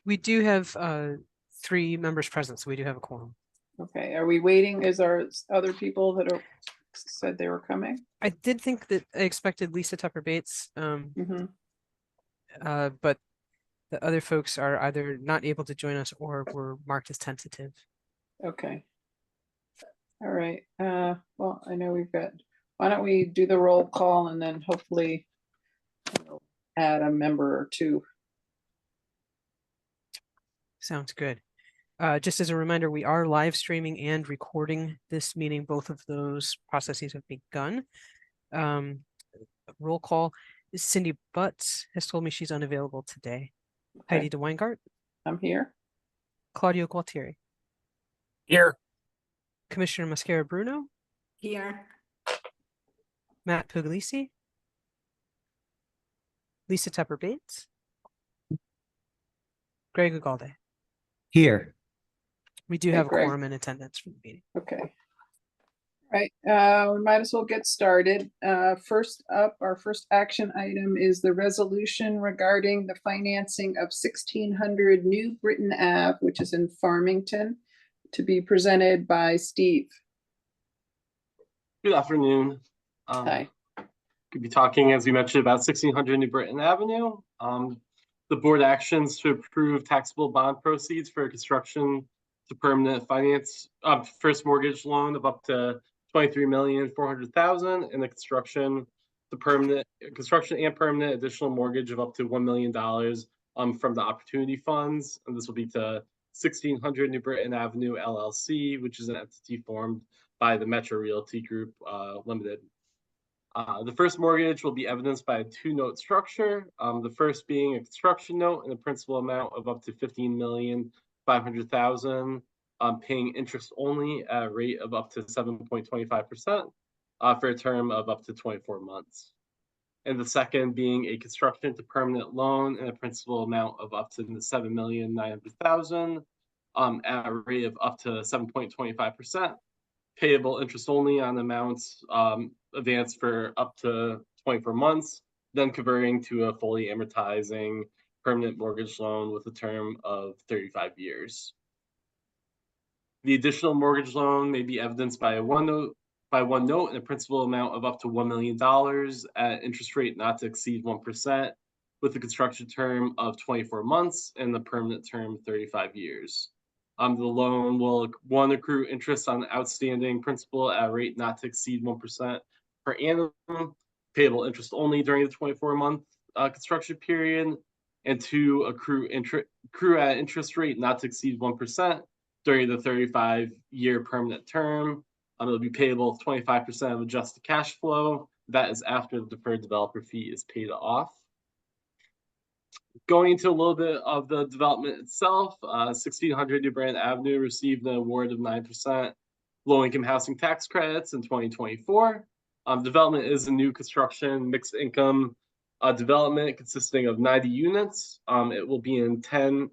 We do have 3 members present, so we do have a quorum. Okay, are we waiting? Is our other people that are said they were coming? I did think that I expected Lisa Tucker Bates, Mhm. but the other folks are either not able to join us or were marked as tentative. Okay. All right. Well, I know we've got, why don't we do the roll call and then hopefully we'll add a member or two. Sounds good. Just as a reminder, we are live streaming and recording this meeting. Both of those processes have begun. Roll call. Cindy Butts has told me she's unavailable today. Okay. Heidi DeWeingart. I'm here. Claudio Gualtieri. Here. Commissioner Mascara Bruno. Here. Matt Puglisi. Lisa Tepper Bates. Greg Ugalde. Here. We do Hey, have a Greg. quorum in attendance for the meeting. Okay. Right, we might as well get started. First up, our first action item is the resolution regarding the financing of 1600 New Britain Ave, which is in Farmington, to be presented by Steve. Good afternoon. Hi. Could be talking, as we mentioned, about 1600 New Britain Avenue. The board actions to approve taxable bond proceeds for construction to permanent finance, first mortgage loan of up to $23,400,000 and the construction and permanent additional mortgage of up to $1 million from the opportunity funds. And this will be to 1600 New Britain Avenue LLC, which is an entity formed by the Metro Realty Group Limited. The first mortgage will be evidenced by a 2-note structure. The first being a construction note and a principal amount of up to $15,500,000, paying interest only at a rate of up to 7.25% for a term of up to 24 months. And the second being a construction to permanent loan and a principal amount of up to $7,900,000 at a rate of up to 7.25%, payable interest only on amounts advanced for up to 24 months, then converting to a fully amortizing permanent mortgage loan with a term of 35 years. The additional mortgage loan may be evidenced by one note and a principal amount of up to $1 million at interest rate not to exceed 1%, with a construction term of 24 months and the permanent term 35 years. The loan will accrue interest on outstanding principal at a rate not to exceed 1% per annum, payable interest only during the 24-month construction period, and 2, accrue at interest rate not to exceed 1% during the 35-year permanent term. It'll be payable 25% of adjusted cash flow. That is after the deferred developer fee is paid off. Going into a little bit of the development itself, 1600 New Britain Avenue received an award of 9% low-income housing tax credits in 2024. Development is a new construction mixed income development consisting of 90 units. It will be in 10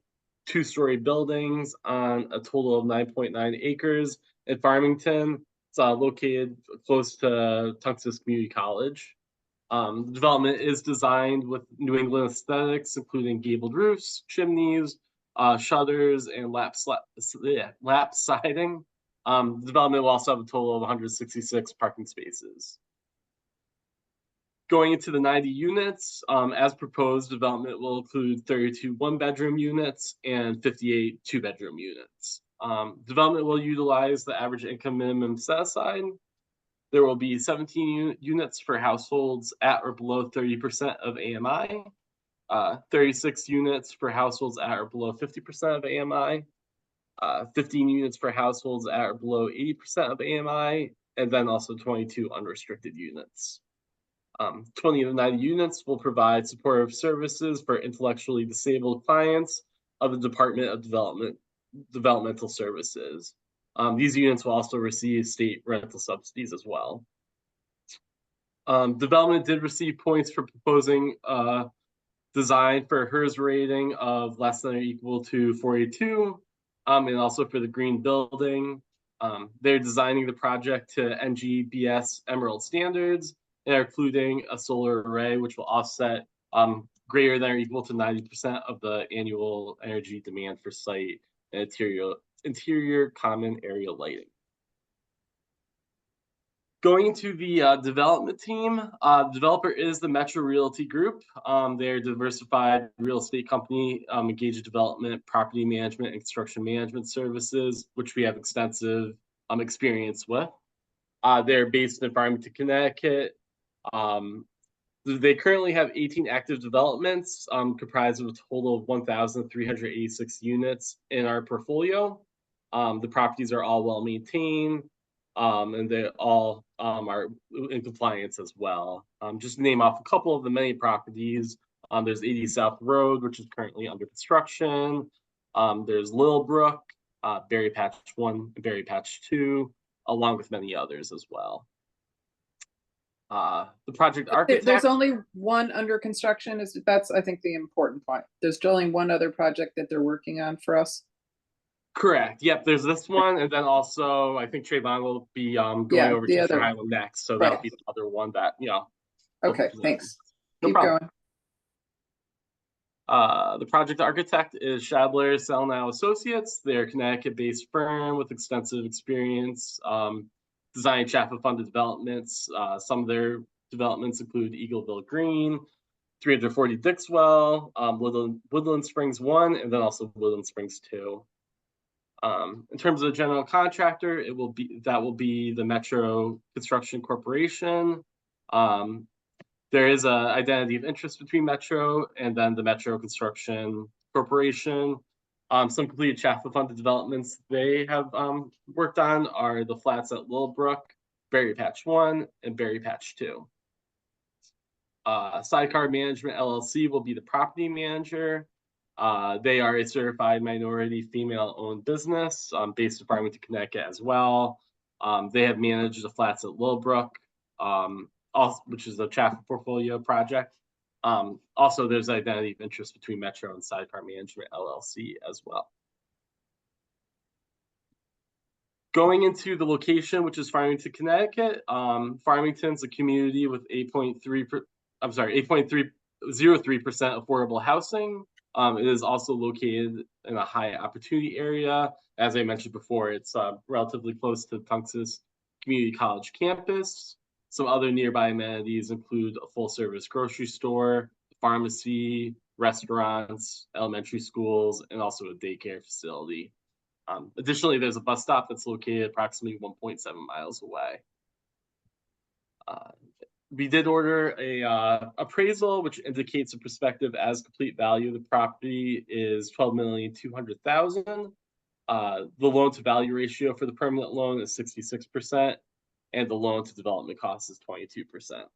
2-story buildings on a total of 9.9 acres in Farmington. It's located close to Tungus Community College. The development is designed with New England aesthetics, including gabled roofs, chimneys, shutters, and lap siding. The development will also have a total of 166 parking spaces. Going into the 90 units, as proposed, development will include 32 1-bedroom units and 58 2-bedroom units. Development will utilize the average income minimum set aside. There will be 17 units for households at or below 30% of AMI, 36 units for households at or below 50% of AMI, 15 units for households at or below 80% of AMI, and then also 22 unrestricted units. 20 of the 90 units will provide supportive services for intellectually disabled clients of the Department of Developmental Services. These units will also receive state rental subsidies as well. Development did receive points for proposing design for HERS rating of less than or equal to 42, and also for the green building. They're designing the project to NGBS Emerald standards and are including a solar array which will offset greater than or equal to 90% of the annual energy demand for site and interior common area lighting. Going into the development team, the developer is the Metro Realty Group. They're a diversified real estate company, engaged in development, property management, and construction management services, which we have extensive experience with. They're based in Farmington, Connecticut. They currently have 18 active developments, comprised of a total of 1,386 units in our portfolio. The properties are all well maintained. And they all are in compliance as well. Just to name off a couple of the many properties, there's 80 South Road, which is currently under construction. There's Lilbrook, Berry Patch 1, and Berry Patch 2, along with many others as well. The project architect. There's only one under construction. That's, I think, the important point. There's only one other project that they're working on for us. Correct. Yep. There's this one, and then also I think Trayvon will be going over to Highland next, so that'll be the other one that Okay, thanks. No Keep problem. going. The project architect is Shadler Selnow Associates. They're a Connecticut-based firm with extensive experience designing CHFA-funded developments. Some of their developments include Eagleville Green, 340 Dixwell, Woodland Springs 1, and then also Woodland Springs 2. In terms of the general contractor, that will be the Metro Construction Corporation. There is an identity of interest between Metro and then the Metro Construction Corporation. Some completed CHFA-funded developments they have worked on are the flats at Lilbrook, Berry Patch 1, and Berry Patch 2. Sidecar Management LLC will be the property manager. They are a certified minority female-owned business based in Farmington, Connecticut as well. They have managed the flats at Lilbrook, which is a CHFA portfolio project. Also, there's identity of interest between Metro and Sidecar Management LLC as well. Going into the location, which is Farmington, Connecticut. Farmington's a community with 8.303% affordable housing. It is also located in a high opportunity area. As I mentioned before, it's relatively close to Tunxus Community College campus. Some other nearby amenities include a full-service grocery store, pharmacy, restaurants, elementary schools, and also a daycare facility. Additionally, there's a bus stop that's located approximately 1.7 miles away. We did order a appraisal, which indicates a prospective as complete value of the property is $12,200,000. The loan to value ratio for the permanent loan is 66%, and the loan to development cost is 22%.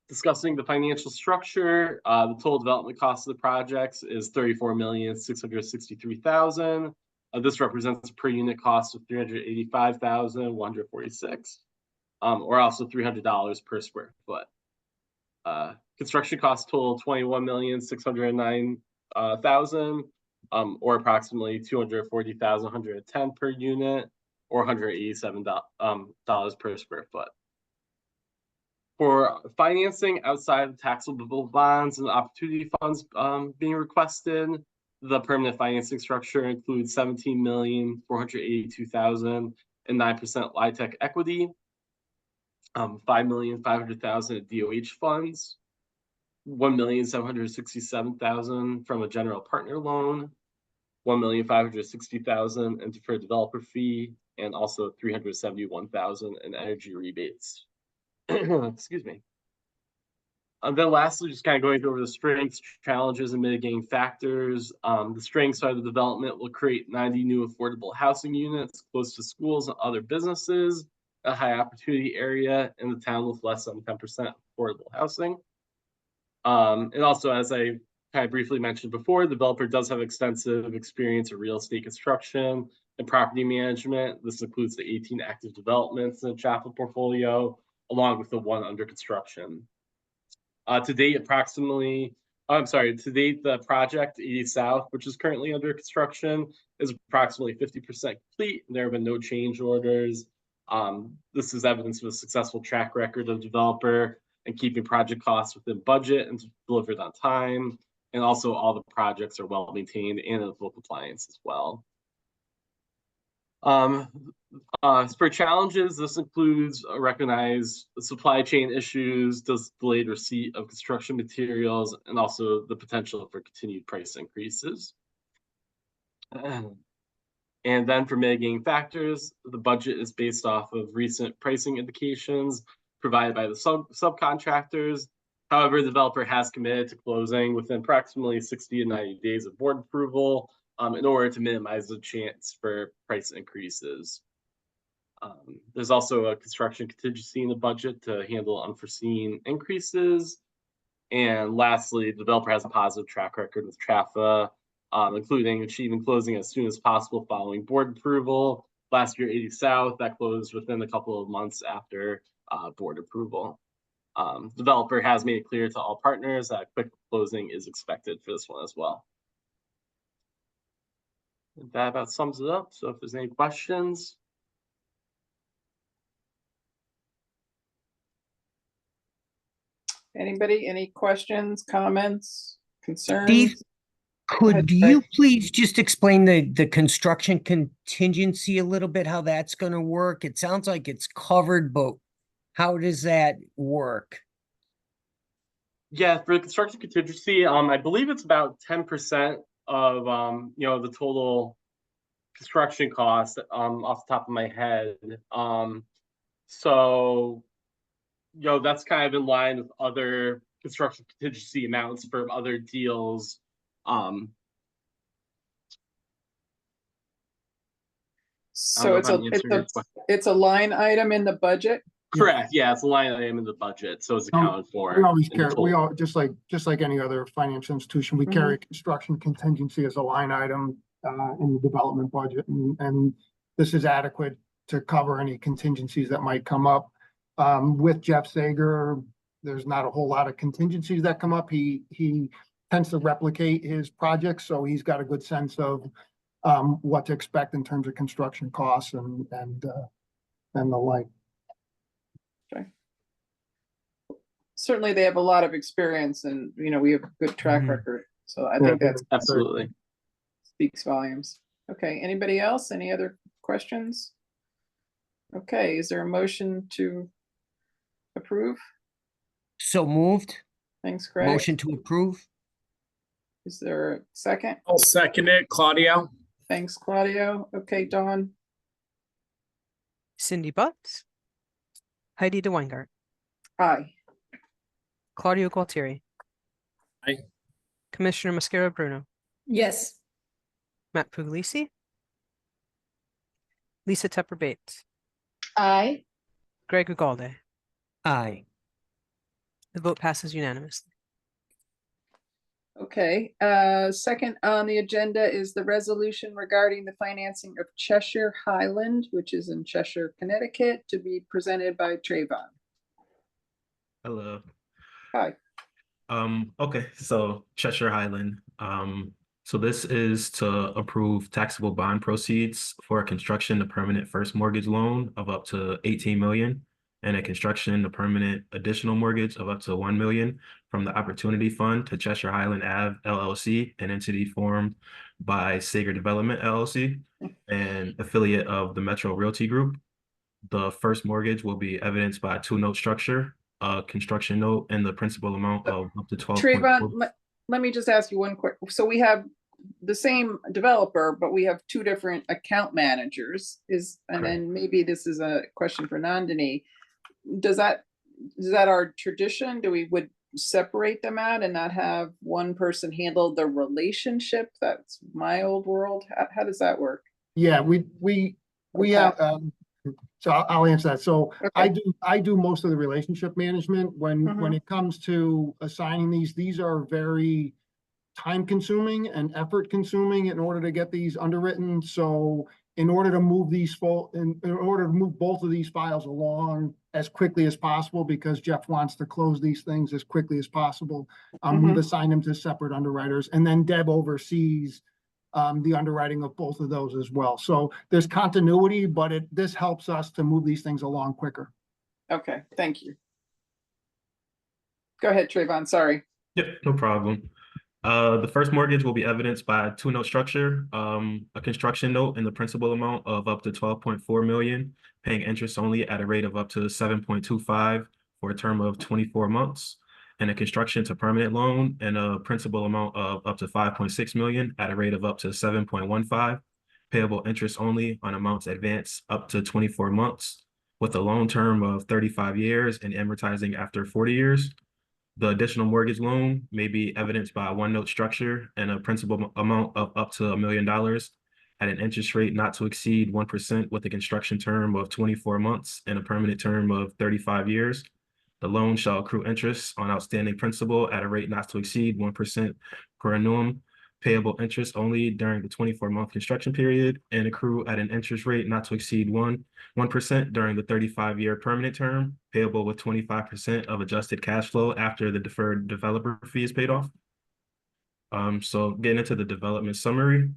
Discussing the financial structure, the total development cost of the projects is $34,663,000. This represents a per unit cost of $385,146. Or also $300 per square foot. Construction costs total $21,609,000, or approximately $240,110 per unit, or $187 per square foot. For financing outside of taxable bonds and opportunity funds being requested, the permanent financing structure includes $17,482,000 and 9% LIHTC equity. $5,500,000 at DOH funds, $1,767,000 from a general partner loan, $1,560,000 in deferred developer fee, and also $371,000 in energy rebates. Excuse me. And then lastly, just kind of going over the strengths, challenges, and mitigating factors. The strengths are the development will create 90 new affordable housing units close to schools and other businesses, a high opportunity area in the town with less than 10% affordable housing. And also, as I kind of briefly mentioned before, the developer does have extensive experience in real estate construction and property management. This includes the 18 active developments in the CHFA portfolio, along with the one under construction. To date, the project 80 South, which is currently under construction, is approximately 50% complete. There have been no change orders. This is evidence of a successful track record of developer and keeping project costs within budget and delivered on time. And also all the projects are well maintained and in full compliance as well. For challenges, this includes recognized supply chain issues, delayed receipt of construction materials, and also the potential for continued price increases. And then for mitigating factors, the budget is based off of recent pricing indications provided by the subcontractors. However, the developer has committed to closing within approximately 60 to 90 days of board approval in order to minimize the chance for price increases. There's also a construction contingency in the budget to handle unforeseen increases. And lastly, the developer has a positive track record with CHFA, including achieving closing as soon as possible following board approval. Last year, 80 South, that closed within a couple of months after board approval. Developer has made it clear to all partners that quick closing is expected for this one as well. And that about sums it up. So if there's any questions. Anybody, any questions, comments, concerns? Steve, ahead, could you please just explain the construction contingency a little bit, how that's going to work? It sounds like it's covered, but how does that work? Yeah, for the construction contingency, I believe it's about 10% of the total construction cost off the top of my head. So that's kind of in line with other construction contingency amounts for other deals. So it's a line item in the budget? Correct. Yeah, it's a line item in the budget, so it's accounted for. We always carry, we all, just like any other financial institution, we Mhm. carry construction contingency as a line item in the development budget, and this is adequate to cover any contingencies that might come up. With Jeff Sager, there's not a whole lot of contingencies that come up. He tends to replicate his projects, so he's got a good sense of what to expect in terms of construction costs and the like. Certainly they have a lot of experience and, we have a good track Mhm. record. So I think that's Absolutely. speaks volumes. Okay, anybody else? Any other questions? Okay, is there a motion to approve? So moved. Thanks, Craig. Motion to approve. Is there a second? I'll second it, Claudio. Thanks, Claudio. Okay, Dawn, Cindy Butts, Heidi DeWeingart, aye. Claudio Gualtieri. Aye. Commissioner Mascara Bruno, Yes. Matt Puglisi, Lisa Tepper Bates, Aye. Greg Ugalde. Aye. The vote passes unanimously. Okay, second on the agenda is the resolution regarding the financing of Cheshire Highland, which is in Cheshire, Connecticut, to be presented by Trayvon. Hello. Hi. Okay, so Cheshire Highland. So this is to approve taxable bond proceeds for a construction to permanent first mortgage loan of up to 18 million and a construction to permanent additional mortgage of up to 1 million from the Opportunity Fund to Cheshire Highland Ave LLC, an entity formed by Sager Development LLC, an affiliate of the Metro Realty Group. The first mortgage will be evidenced by a 2-note structure, a construction note, and the principal amount of up to 12. Trayvon, let me just ask you one quick. So we have the same developer, but we have two different account managers. And then maybe this is a question for Nandini. Is that our tradition? Would separate them out and not have one person handle the relationship? That's my old world. How does that work? Yeah, we have, so I'll answer that. So Okay. I do most of the relationship management when it comes to assigning these are very time consuming and effort consuming in order to get these underwritten. So in order to move both of these files along as quickly as possible, because Jeff wants to close these things as quickly as possible, we've assigned them to separate underwriters, and then Deb oversees the underwriting of both of those as well. So there's continuity, but this helps us to move these things along quicker. Okay, thank you. Go ahead, Trayvon, sorry. Yep, no problem. The first mortgage will be evidenced by a two-note structure, a construction note in the principal amount of up to 12.4 million, paying interest only at a rate of up to 7.25 for a term of 24 months, and a construction to permanent loan and a principal amount of up to 5.6 million at a rate of up to 7.15, payable interest only on amounts advanced up to 24 months, with a loan term of 35 years and amortizing after 40 years. The additional mortgage loan may be evidenced by a one-note structure and a principal amount of up to $1 million at an interest rate not to exceed 1% with a construction term of 24 months and a permanent term of 35 years. The loan shall accrue interest on outstanding principal at a rate not to exceed 1% per annum, payable interest only during the 24-month construction period, and accrue at an interest rate not to exceed 1% during the 35-year permanent term, payable with 25% of adjusted cash flow after the deferred developer fee is paid off. So getting into the development summary,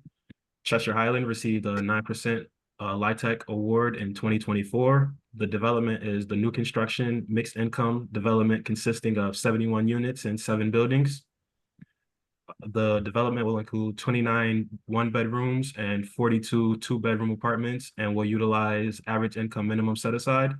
Cheshire Highland received a 9% LIHTC award in 2024. The development is the new construction mixed income development consisting of 71 units and 7 buildings. The development will include 29 one-bedrooms and 42 two-bedroom apartments and will utilize average income minimum set aside.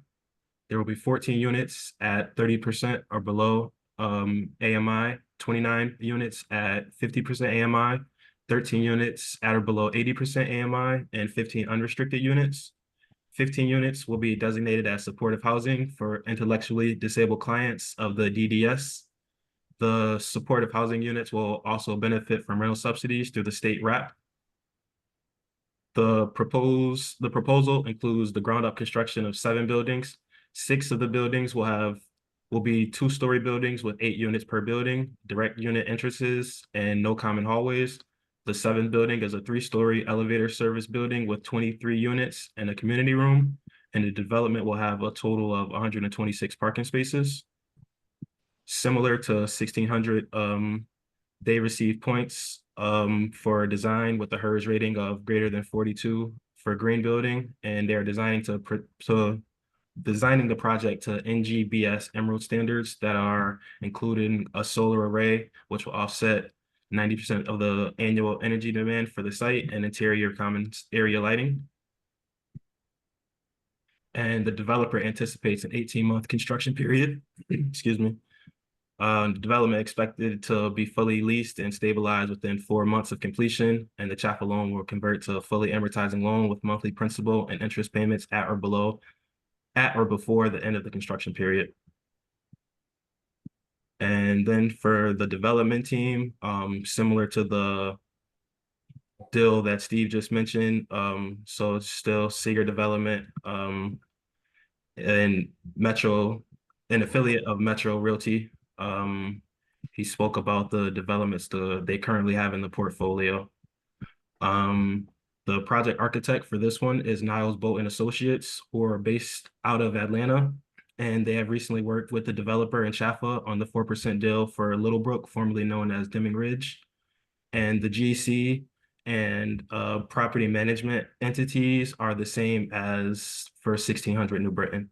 There will be 14 units at 30% or below AMI, 29 units at 50% AMI, 13 units at or below 80% AMI, and 15 unrestricted units. 15 units will be designated as supportive housing for intellectually disabled clients of the DDS. The supportive housing units will also benefit from rental subsidies through the state RAP. The proposal includes the ground up construction of 7 buildings. 6 of the buildings will be 2-story buildings with 8 units per building, direct unit entrances, and no common hallways. The 7th building is a 3-story elevator service building with 23 units and a community room. And the development will have a total of 126 parking spaces. Similar to 1600, they receive points for design with a HERS rating of greater than 42 for green building, and they're designing the project to NGBS Emerald standards that are including a solar array, which will offset 90% of the annual energy demand for the site and interior commons area lighting. And the developer anticipates an 18-month construction period. Excuse me. Development expected to be fully leased and stabilized within 4 months of completion, and the CHFA loan will convert to a fully amortizing loan with monthly principal and interest payments at or before the end of the construction period. And then for the development team, similar to the deal that Steve just mentioned, so it's still Seeger Development and Metro, an affiliate of Metro Realty. He spoke about the developments they currently have in the portfolio. The project architect for this one is Niles Boat and Associates, who are based out of Atlanta, and they have recently worked with the developer in CHFA on the 4% deal for Littlebrook, formerly known as Deming Ridge. And the GC and property management entities are the same as for 1600 New Britain.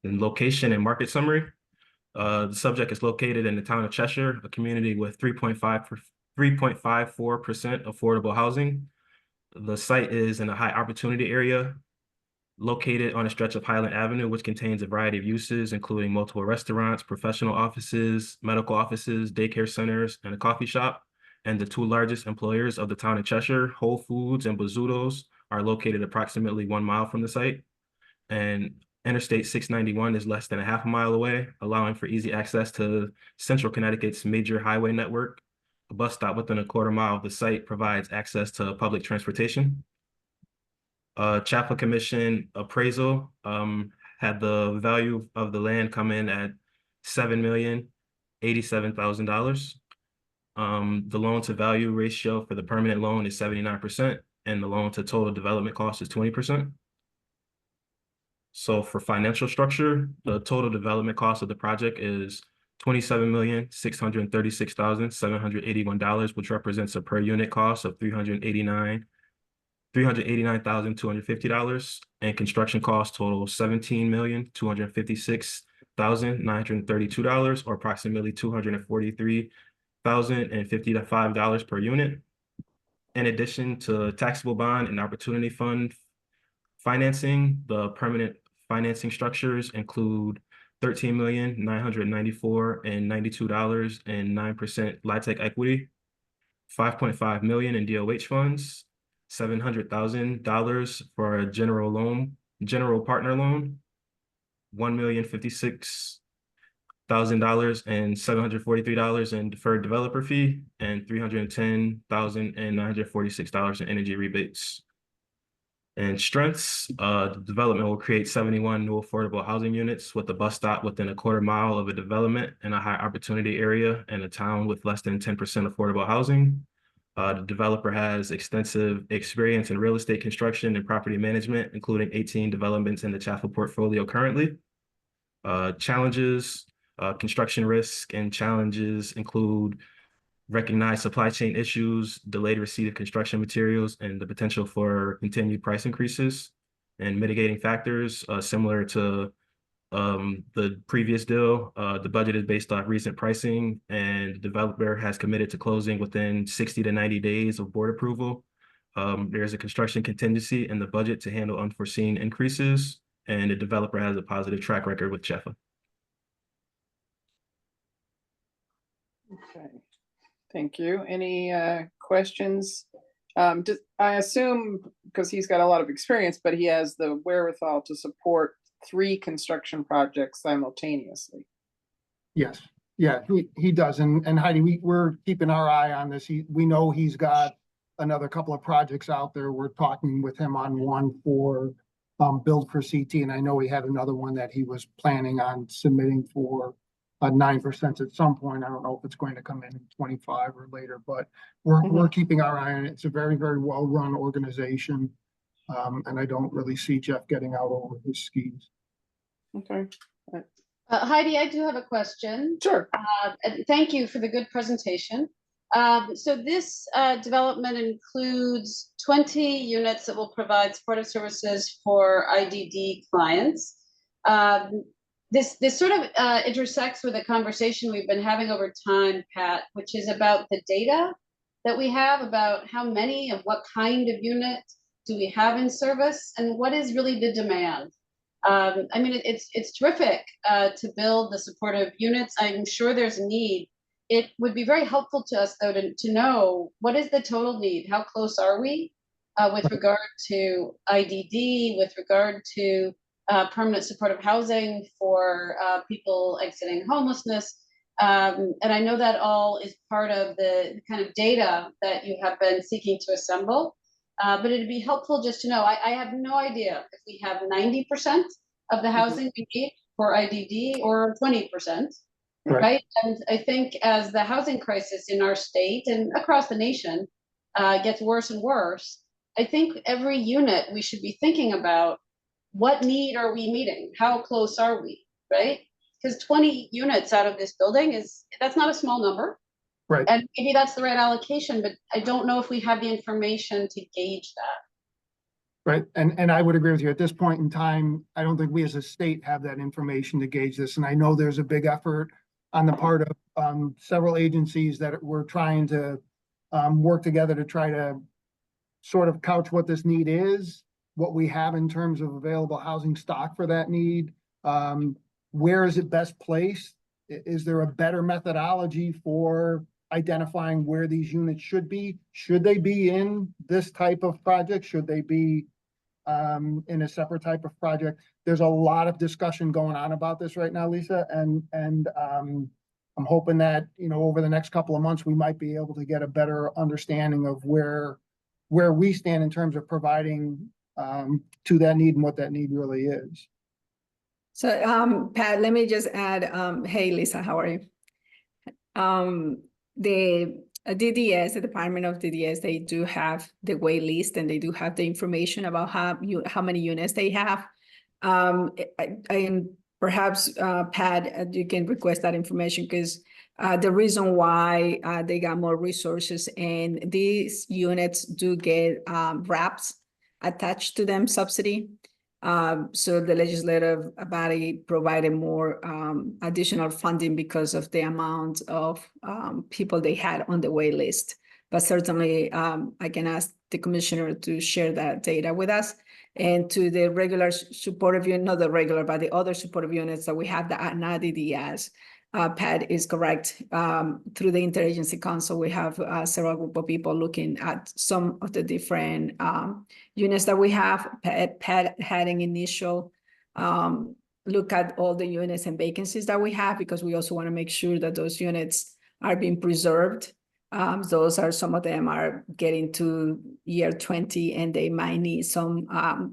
And location and market summary. The subject is located in the town of Cheshire, a community with 3.54% affordable housing. The site is in a high opportunity area, located on a stretch of Highland Avenue, which contains a variety of uses, including multiple restaurants, professional offices, medical offices, daycare centers, and a coffee shop. And the 2 largest employers of the town of Cheshire, Whole Foods and Bazzuto's, are located approximately 1 mile from the site. And Interstate 691 is less than a half a mile away, allowing for easy access to Central Connecticut's major highway network. A bus stop within a quarter mile of the site provides access to public transportation. CHFA Commission appraisal had the value of the land come in at $7,087,000. The loan to value ratio for the permanent loan is 79%, and the loan to total development cost is 20%. So for financial structure, the total development cost of the project is $27,636,781, which represents a per unit cost of $389,250, and construction costs total $17,256,000 $1,932, or approximately $243,055 per unit. In addition to taxable bond and opportunity fund financing, the permanent financing structures include $13,994,092 and 9% LIHTC equity, $5.5 million in DOH funds, $700,000 for a general partner loan, $1,056,000 and $743 in deferred developer fee, and $310,946 in energy rebates. And strengths, the development will create 71 new affordable housing units with a bus stop within a quarter mile of a development in a high opportunity area in a town with less than 10% affordable housing. The developer has extensive experience in real estate construction and property management, including 18 developments in the CHFA portfolio currently. Challenges, construction risk and challenges include recognize supply chain issues, delayed receipt of construction materials, and the potential for continued price increases. And mitigating factors, similar to the previous deal, the budget is based off recent pricing, and the developer has committed to closing within 60 to 90 days of board approval. There's a construction contingency in the budget to handle unforeseen increases, and the developer has a positive track record with CHFA. Okay. Thank you. Any questions? I assume, because he's got a lot of experience, but he has the wherewithal to support 3 construction projects simultaneously. Yes, yeah, he does. And Heidi, we're keeping our eye on this. We know he's got another couple of projects out there. We're talking with him on one for build for CT, and I know he had another one that he was planning on submitting for 9% at some point. I don't know if it's going to come in 25 or later, but we're keeping our eye on it. It's a very, very well-run organization. And I don't really see Jeff getting out over his skis. Okay. Heidi, I do have a question. Sure. And thank you for the good presentation. So this development includes 20 units that will provide supportive services for IDD clients. This sort of intersects with a conversation we've been having over time, Pat, which is about the data that we have about how many of what kind of unit do we have in service and what is really the demand. I mean, it's terrific to build the supportive units. I'm sure there's a need. It would be very helpful to us, though, to know what is the total need? How close are we with regard to IDD, with regard to permanent supportive housing for people exiting homelessness. And I know that all is part of the kind of data that you have been seeking to assemble. But it'd be helpful just to know, I have no idea if we have 90% of the housing we need for IDD or 20%, right? And I think as the housing crisis in our state and across the nation gets worse and worse, I think every unit we should be thinking about, what need are we meeting? How close are we, right? Because 20 units out of this building that's not a small number. Right. And maybe that's the right allocation, but I don't know if we have the information to gauge that. Right. And I would agree with you. At this point in time, I don't think we as a state have that information to gauge this. And I know there's a big effort on the part of several agencies that we're trying to work together to try to sort of couch what this need is, what we have in terms of available housing stock for that need. Where is it best placed? Is there a better methodology for identifying where these units should be? Should they be in this type of project? Should they be in a separate type of project? There's a lot of discussion going on about this right now, Lisa, and I'm hoping that, you know, over the next couple of months, we might be able to get a better understanding of where we stand in terms of providing to that need and what that need really is. So, Pat, let me just add, hey, Lisa, how are you? The DDS, the Department of DDS, they do have the wait list and they do have the information about how many units they have. And perhaps, Pat, you can request that information because the reason why they got more resources and these units do get wraps attached to them, subsidy. So the legislative body provided more additional funding because of the amount of people they had on the wait list. But certainly, I can ask the commissioner to share that data with us. And to the regular supportive unit, not the regular, but the other supportive units that we have that are not DDS, Pat is correct. Through the Interagency Council, we have several group of people looking at some of the different units that we have. Pat had an initial look at all the units and vacancies that we have, because we also want to make sure that those units are being preserved. Those are, some of them are getting to year 20 and they might need some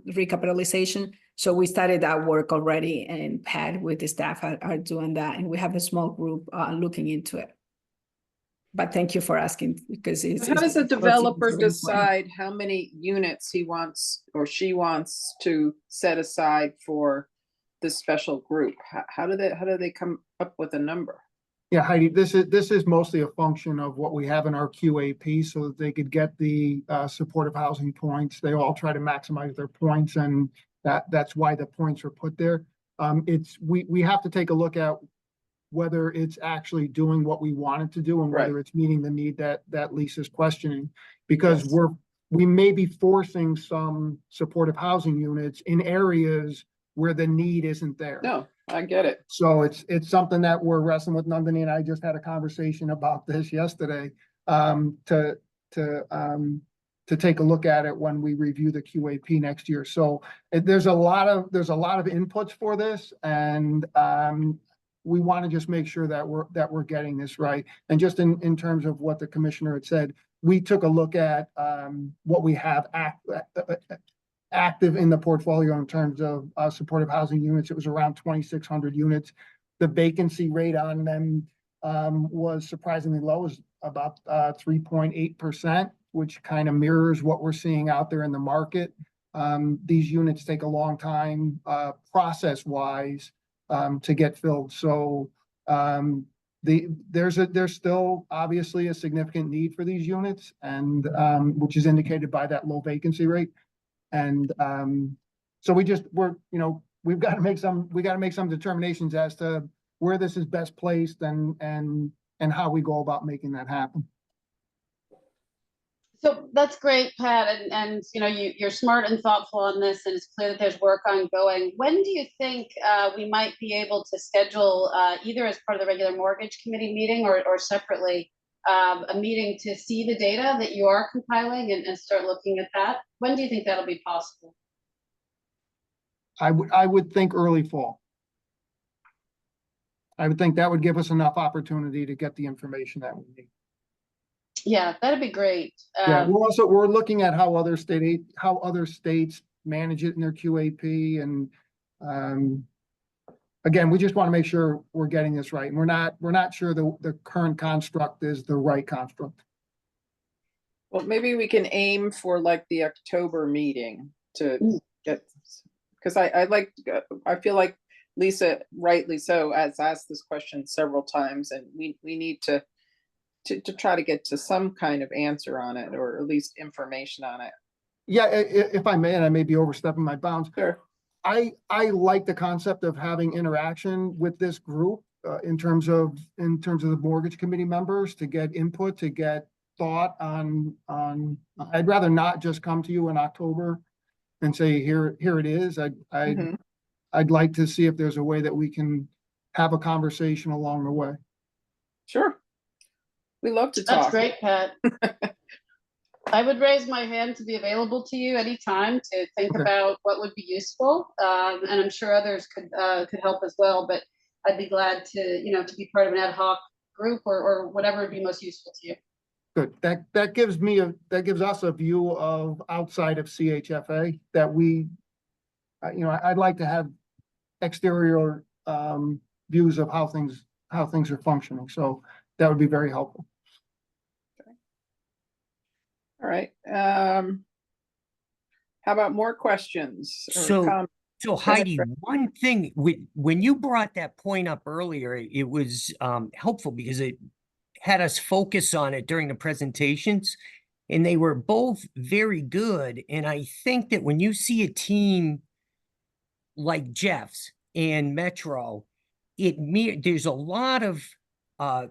recapitalization. So we started that work already, and Pat with the staff are doing that, and we have a small group looking into it. But thank you for asking, because it's— How does a developer really important. decide how many units he wants or she wants to set aside for this special group? How do they come up with a number? Yeah, Heidi, this is mostly a function of what we have in our QAP so that they could get the supportive housing points. They all try to maximize their points, and that's why the points are put there. We have to take a look at whether it's actually doing what we want it to do and whether it's meeting the need that Lisa's questioning, because we may be forcing some supportive housing units in areas where the need isn't there. No, I get it. So it's something that we're wrestling with. Nandini and I just had a conversation about this yesterday, to take a look at it when we review the QAP next year. So there's a lot of inputs for this, and we want to just make sure that we're getting this right. And just in terms of what the commissioner had said, we took a look at what we have active in the portfolio in terms of supportive housing units. It was around 2,600 units. The vacancy rate on them was surprisingly low, was about 3.8%, which kind of mirrors what we're seeing out there in the market. These units take a long time process-wise to get filled. So there's still obviously a significant need for these units, and which is indicated by that low vacancy rate. And so we've got to make some determinations as to where this is best placed and how we go about making that happen. So that's great, Pat, and you're smart and thoughtful on this, and it's clear that there's work ongoing. When do you think we might be able to schedule, either as part of the regular mortgage committee meeting or separately, a meeting to see the data that you are compiling and start looking at that? When do you think that'll be possible? I would think early fall. I would think that would give us enough opportunity to get the information that we need. Yeah, that'd be great. Yeah, we're looking at how other states manage it in their QAP, and again, we just want to make sure we're getting this right. And we're not sure the current construct is the right construct. Well, maybe we can aim for like the October meeting to get, because I feel like Lisa, rightly so, has asked this question several times, and we need to try to get to some kind of answer on it, or at least information on it. Yeah, if I may, and I may be overstepping my bounds. Sure. I like the concept of having interaction with this group in terms of the mortgage committee members, to get input, to get thought on. I'd rather not just come to you in October and say, here it is. I'd like to see if there's a way that we can have a conversation along the way. Sure. We love to talk. That's great, Pat. I would raise my hand to be available to you anytime to think about what would be useful, and I'm sure others could help as well. But I'd be glad to be part of an ad hoc group or whatever would be most useful to you. Good. That gives us a view of outside of CHFA that we, I'd like to have exterior views of how things are functioning. So that would be very helpful. All right. How about more questions? So Heidi, one thing, when you brought that point up earlier, it was helpful because it had us focus on it during the presentations, and they were both very good. And I think that when you see a team like Jeff's and Metro, there's a lot of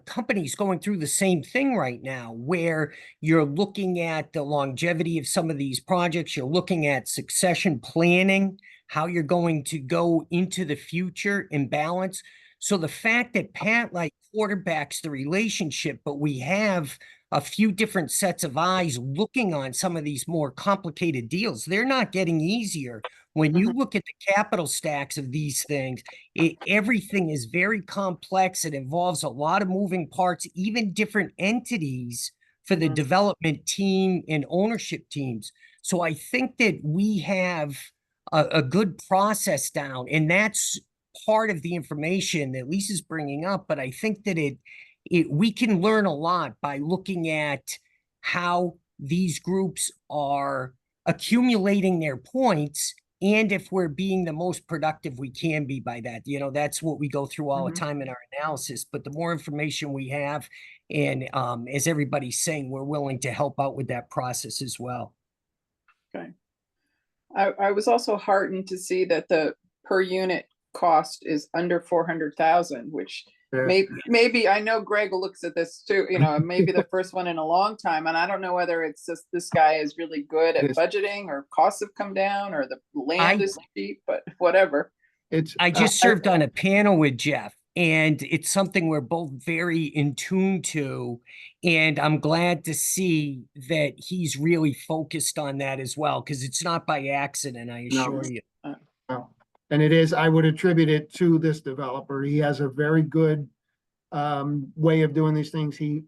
companies going through the same thing right now, where you're looking at the longevity of some of these projects, you're looking at succession planning, how you're going to go into the future in balance. So the fact that Pat like quarterbacks the relationship, but we have a few different sets of eyes looking on some of these more complicated deals, they're not getting easier. When you look at the capital stacks of these things, everything is very complex. It involves a lot of moving parts, even different entities for the development team and ownership teams. So I think that we have a good process down, and that's part of the information that Lisa's bringing up. But I think that we can learn a lot by looking at how these groups are accumulating their points, and if we're being the most productive we can be by that. You know, that's what we go through all the time in our analysis. But the more information we have, and as everybody's saying, we're willing to help out with that process as well. Okay. I was also heartened to see that the per unit cost is under 400,000, which maybe I know Greg looks at this too, you know, maybe the first one in a long time. And I don't know whether it's just this guy is really good at budgeting, or costs have come down, or the land is cheap, but whatever. I just served on a panel with Jeff, and it's something we're both very in tune to. And I'm glad to see that he's really focused on that as well, because it's not by accident, I assure you. No. And it is, I would attribute it to this developer. He has a very good way of doing these things. He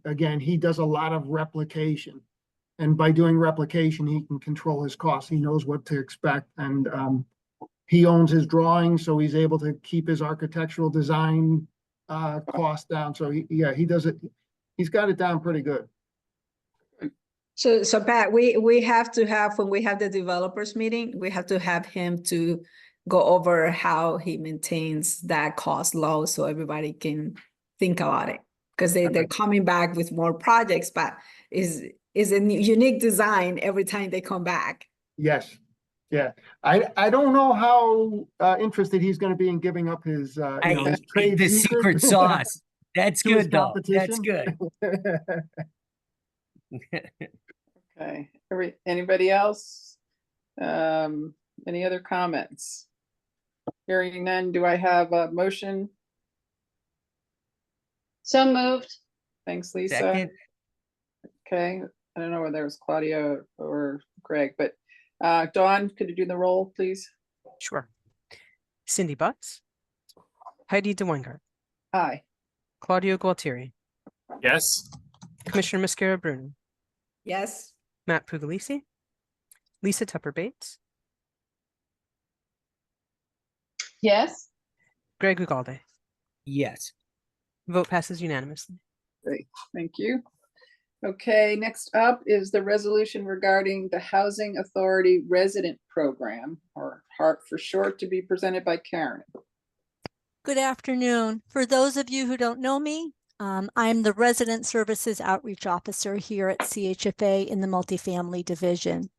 does a lot of replication. And by doing replication, he can control his costs. He knows what to expect. And he owns his drawings, so he's able to keep his architectural design costs down. So he does it. He's got it down pretty good. So Pat, we have to have, when we have the developers meeting, we have to have him to go over how he maintains that cost low, so everybody can think about it, because they're coming back with more projects, but is a unique design every time they come back. Yes. Yeah. I don't know how interested he's going to be in giving up his, his trade the secret sauce. That's good though. That's good. Okay. Anybody else? Any other comments? Hearing none, do I have a motion? So moved. Thanks, Lisa. Second. Okay. I don't know whether it was Claudia or Greg, but Dawn, could you do the roll, please? Sure. Cindy Butts, Heidi DeWeingart, Aye. Claudio Gualtieri, Yes. Commissioner Mascara Bruno, Yes. Matt Puglisi, Lisa Tupper Bates, Yes. Greg Ugalde. Yes. Vote passes unanimously. Great, thank you. Okay, next up is the resolution regarding the Housing Authority Resident Program, or HARP for short, to be presented by Karen. Good afternoon. For those of you who don't know me, I'm the Resident Services Outreach Officer here at CHFA in the Multifamily Division.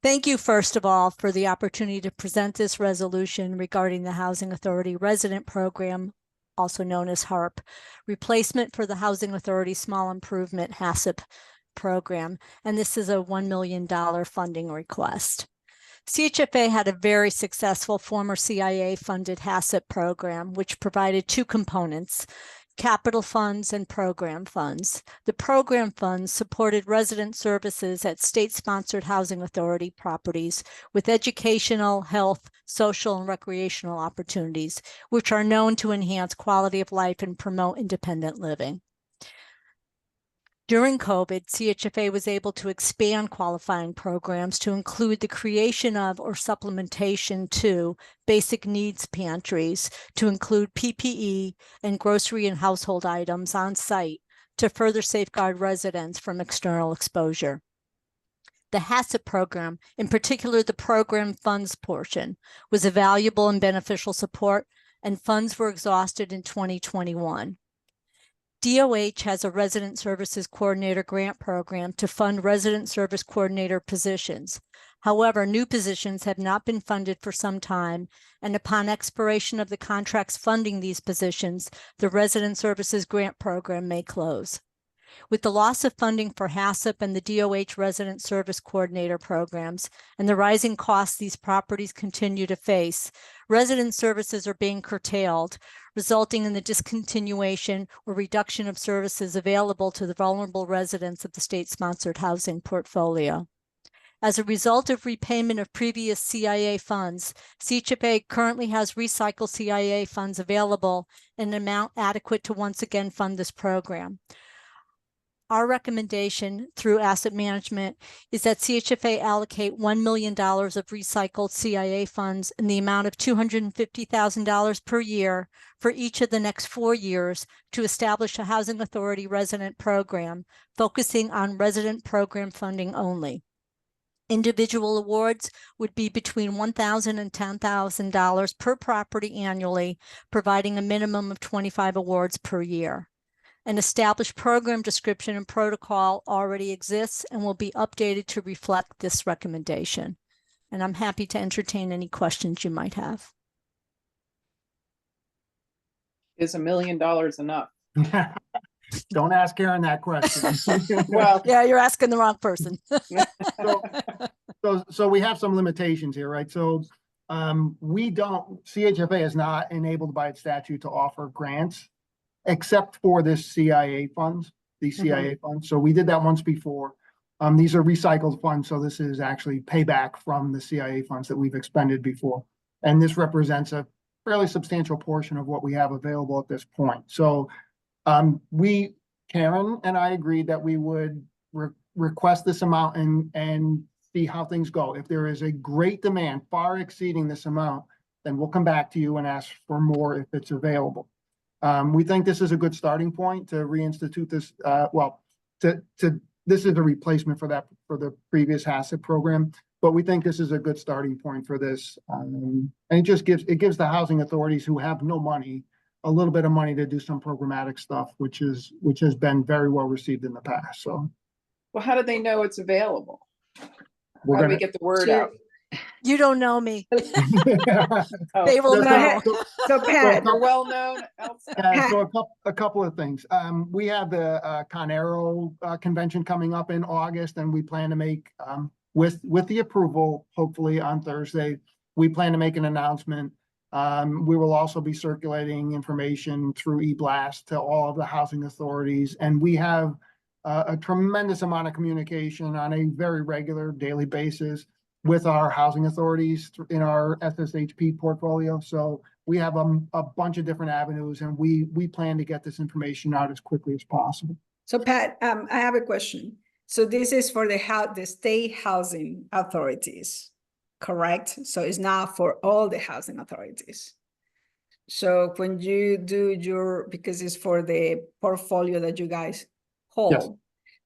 Thank you, first of all, for the opportunity to present this resolution regarding the Housing Authority Resident Program, also known as HARP, replacement for the Housing Authority Small Improvement HACCP program. And this is a $1 million funding request. CHFA had a very successful former CIA-funded HACCP program, which provided two components: capital funds and program funds. The program funds supported resident services at state-sponsored housing authority properties with educational, health, social, and recreational opportunities, which are known to enhance quality of life and promote independent living. During COVID, CHFA was able to expand qualifying programs to include the creation of or supplementation to basic needs pantries, to include PPE and grocery and household items on site to further safeguard residents from external exposure. The HACCP program, in particular the program funds portion, was a valuable and beneficial support, and funds were exhausted in 2021. DOH has a Resident Services Coordinator grant program to fund resident service coordinator positions. However, new positions have not been funded for some time, and upon expiration of the contracts funding these positions, the Resident Services Grant Program may close. With the loss of funding for HACCP and the DOH Resident Service Coordinator programs and the rising costs these properties continue to face, resident services are being curtailed, resulting in the discontinuation or reduction of services available to the vulnerable residents of the state-sponsored housing portfolio. As a result of repayment of previous CIA funds, CHFA currently has recycled CIA funds available in an amount adequate to once again fund this program. Our recommendation through asset management is that CHFA allocate $1 million of recycled CIA funds in the amount of $250,000 per year for each of the next 4 years to establish a housing authority resident program, focusing on resident program funding only. Individual awards would be between $1,000 and $10,000 per property annually, providing a minimum of 25 awards per year. An established program description and protocol already exists and will be updated to reflect this recommendation. And I'm happy to entertain any questions you might have. Is $1 million enough? Don't ask Karen that question. Well, Yeah, you're asking the wrong person. So we have some limitations here, right? So CHFA is not enabled by its statute to offer grants except for this CIA funds, these CIA funds. So we did that once before. These are recycled funds. So this is actually payback from the CIA funds that we've expended before. And this represents a fairly substantial portion of what we have available at this point. So Karen and I agreed that we would request this amount and see how things go. If there is a great demand far exceeding this amount, then we'll come back to you and ask for more if it's available. We think this is a good starting point to reinstitute this. This is a replacement for the previous HACCP program, but we think this is a good starting point for this. And it just gives the housing authorities who have no money a little bit of money to do some programmatic stuff, which has been very well received in the past. So, well, how do they know it's available? we're How do gonna we get the word out? You don't know me. Oh, They will know. So Pat, we're well known outside. So a couple of things. We have the Conero convention coming up in August, and we plan to make with the approval, hopefully on Thursday, we plan to make an announcement. We will also be circulating information through eBlast to all of the housing authorities, and we have a tremendous amount of communication on a very regular daily basis with our housing authorities in our SSHP portfolio. So we have a bunch of different avenues, and we plan to get this information out as quickly as possible. so Pat, I have a question. So this is for the state housing authorities, correct? So it's not for all the housing authorities. So when you do because it's for the portfolio that you guys hold. Yes.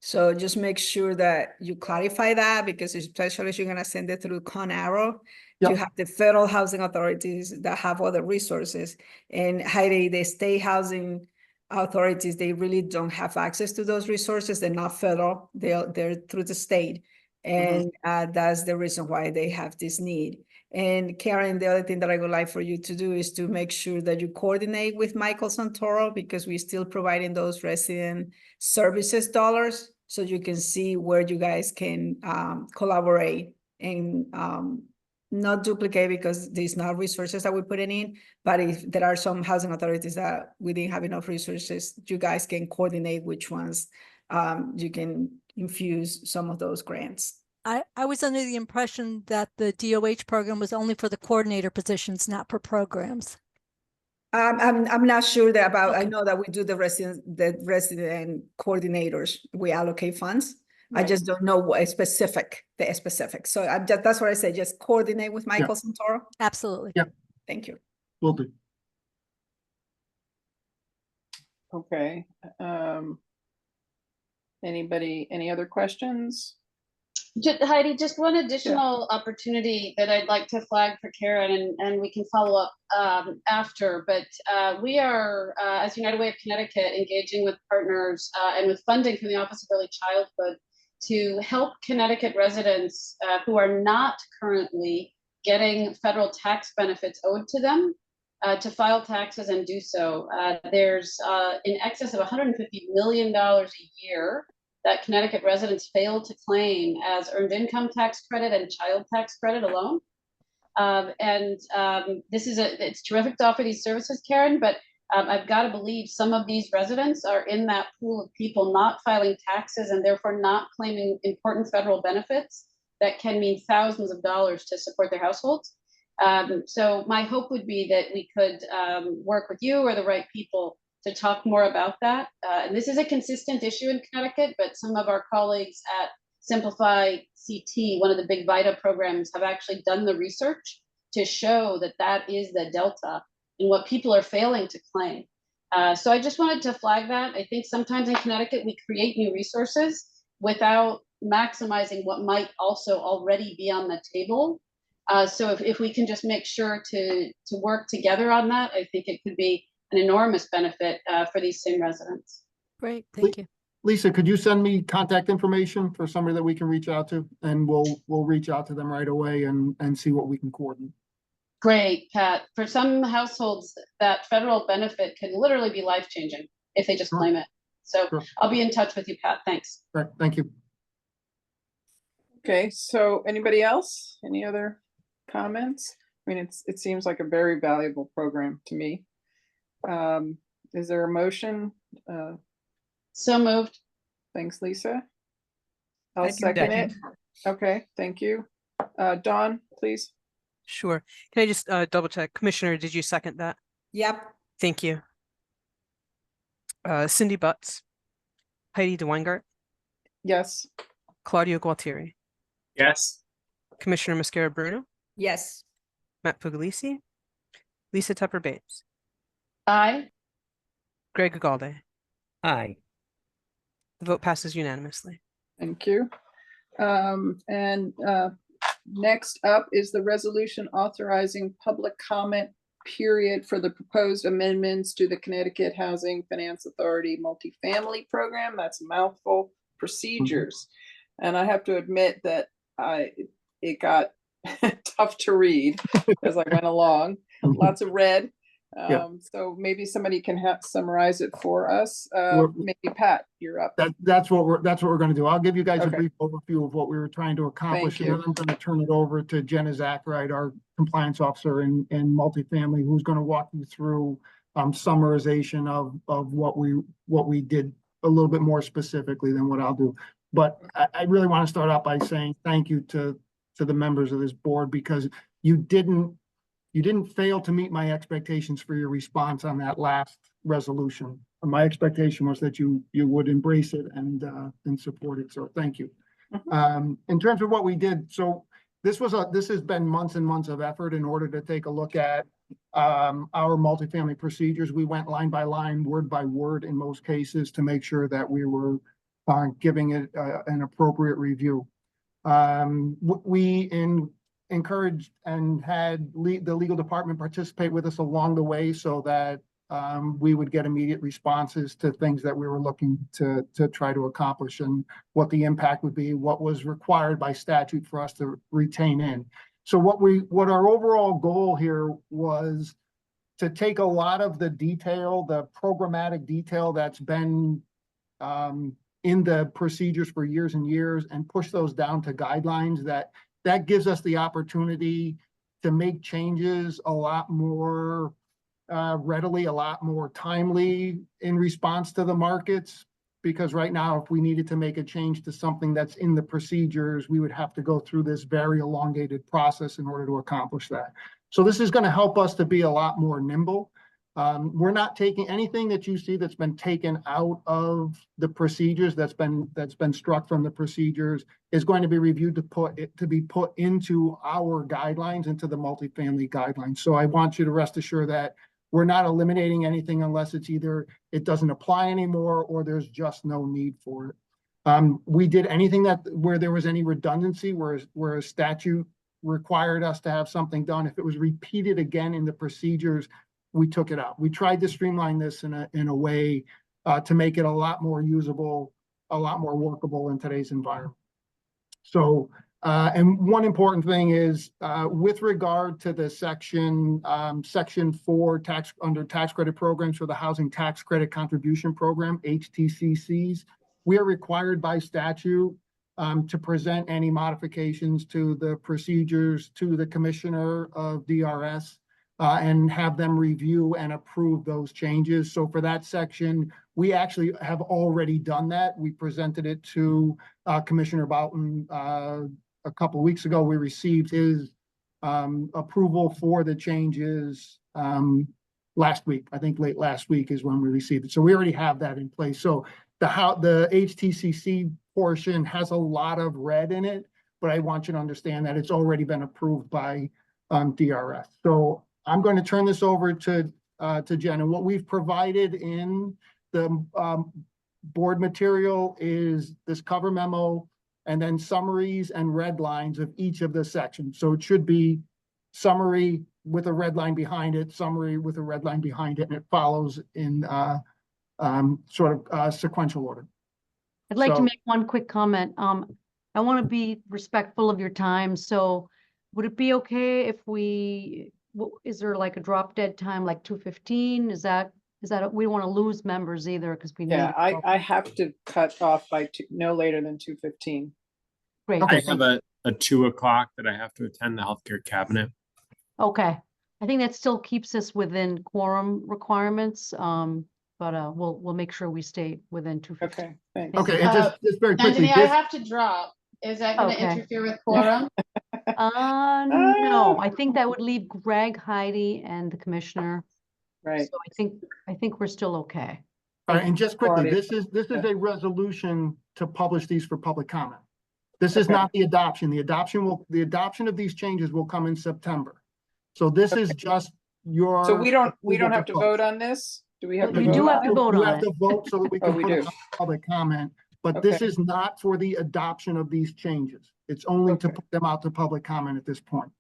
So just make sure that you clarify that, because especially if you're gonna send it through Conero, you Yep. have the federal housing authorities that have other resources, and Heidi, the state housing authorities, they really don't have access to those resources. They're not federal, they're through the state. And that's the reason why they have this need. And Karen, the other thing that I would like for you to do is to make sure that you coordinate with Michael Santoro, because we're still providing those resident services dollars, so you can see where you guys can collaborate and not duplicate, because there's not resources that we're putting in. But if there are some housing authorities that we didn't have enough resources, you guys can coordinate which ones you can infuse some of those grants. I was under the impression that the DOH program was only for the coordinator positions, not for programs. I'm not sure that about. I Okay. know that we do the resident coordinators. We allocate funds. I Right. just don't know what the specific. So that's what I say. Just coordinate with Michael Santoro. Absolutely. Yep. Thank you. Will do. Okay. Anybody, any other questions? Heidi, just one additional opportunity that I'd like to flag for Karen, and we can follow up after, but we are, as United Way of Connecticut, engaging with partners and with funding from the Office of Early Childhood to help Connecticut residents who are not currently getting federal tax benefits owed to them to file taxes and do so. There's in excess of $150 million a year that Connecticut residents fail to claim as earned income tax credit and child tax credit alone. This is it's terrific to offer these services, Karen, but I've got to believe some of these residents are in that pool of people not filing taxes and therefore not claiming important federal benefits that can mean thousands of dollars to support their households. So my hope would be that we could work with you or the right people to talk more about that. And this is a consistent issue in Connecticut, but some of our colleagues at Simplify CT, one of the big VITA programs, have actually done the research to show that that is the delta in what people are failing to claim. So I just wanted to flag that. I think sometimes in Connecticut, we create new resources without maximizing what might also already be on the table. So if we can just make sure to work together on that, I think it could be an enormous benefit for these same residents. Great, thank you. Lisa, could you send me contact information for somebody that we can reach out to? And we'll reach out to them right away and see what we can coordinate. Great, Pat. For some households, that federal benefit can literally be life-changing if they just Sure. claim it. So Sure. I'll be in touch with you, Pat. Thanks. All right, thank you. Okay, so anybody else? Any other comments? I mean, it seems like a very valuable program to me. Is there a motion? So moved. Thanks, Lisa. I'll I can second it. second. Okay, thank you. Dawn, please. Sure. Can I just double check? Commissioner, did you second that? Yep. Thank you. Cindy Butts, Heidi DeWeingart, Yes. Claudio Gualtieri, Yes. Commissioner Mascara Bruno, Yes. Matt Puglisi, Lisa Tupper Bates, Aye. Greg Agalde. Aye. The vote passes unanimously. Thank you. Next up is the resolution authorizing public comment period for the proposed amendments to the Connecticut Housing Finance Authority multifamily program. That's a mouthful. Procedures. And I have to admit that it got tough to read as I went along. Lots of red. Yeah. So maybe somebody can summarize it for us. Well, Maybe Pat, you're up. That's what we're going to do. I'll give you guys a Okay. brief overview of what we were trying to accomplish. Thank And you. then I'm going to turn it over to Jenna Zacharight, our compliance officer in multifamily, who's going to walk you through summarization of what we did a little bit more specifically than what I'll do. But I really want to start out by saying thank you to the members of this board, because you didn't fail to meet my expectations for your response on that last resolution. My expectation was that you would embrace it and support it. So thank you. In terms of what we did, so this has been months and months of effort in order to take a look at our multifamily procedures. We went line by line, word by word in most cases, to make sure that we were giving it an appropriate review. We encouraged and had the legal department participate with us along the way, so that we would get immediate responses to things that we were looking to try to accomplish, and what the impact would be, what was required by statute for us to retain in. So what our overall goal here was to take a lot of the detail, the programmatic detail that's been in the procedures for years and years, and push those down to guidelines that gives us the opportunity to make changes a lot more readily, a lot more timely in response to the markets. Because right now, if we needed to make a change to something that's in the procedures, we would have to go through this very elongated process in order to accomplish that. So this is going to help us to be a lot more nimble. We're not taking anything that you see that's been taken out of the procedures, that's been struck from the procedures, is going to be reviewed to be put into our guidelines, into the multifamily guidelines. So I want you to rest assured that we're not eliminating anything unless it's either it doesn't apply anymore or there's just no need for it. We did anything where there was any redundancy, where a statute required us to have something done. If it was repeated again in the procedures, we took it out. We tried to streamline this in a way to make it a lot more usable a lot more workable in today's environment. So, and one important thing is, with regard to the section 4 under tax credit programs for the Housing Tax Credit Contribution Program, HTCCs, we are required by statute to present any modifications to the procedures to the Commissioner of DRS and have them review and approve those changes. So for that section, we actually have already done that. We presented it to Commissioner Boughton a couple of weeks ago. We received his approval for the changes last week. I think late last week is when we received it. So we already have that in place. So the HTCC portion has a lot of red in it, but I want you to understand that it's already been approved by DRS. So I'm going to turn this over to Jen. And what we've provided in the board material is this cover memo and then summaries and red lines of each of the sections. So it should be summary with a red line behind it, summary with a red line behind it, and it follows in sort of sequential order. I'd like to So- make one quick comment. I want to be respectful of your time. So would it be okay if is there like a drop dead time, like 2:15? Is that, we don't want to lose members either because we need. Yeah, to go. I have to cut off by no later than 2:15. Great. I have a 2 o'clock that I have to attend the healthcare cabinet. Okay. I think that still keeps us within quorum requirements. But we'll make sure we stay within 2:15. Okay, thanks. Okay, and just very quickly, Anthony, I this, have to drop. Is that going to Okay. interfere with quorum? No, I think that would leave Greg, Heidi, and the commissioner. Right. So I think we're still okay. all right, and just quickly, Claudia. this is a resolution to publish these for public comment. This is Okay. not the adoption. The adoption of these changes will come in September. So this is just your. So we don't approval have to vote. vote on this? Do we have to You vote? do on have to it? vote You on have it. to vote so that we Oh, can we put it do. on public comment, but this Okay. is not for the adoption of these changes. It's only to Okay. put them out to public comment at this point.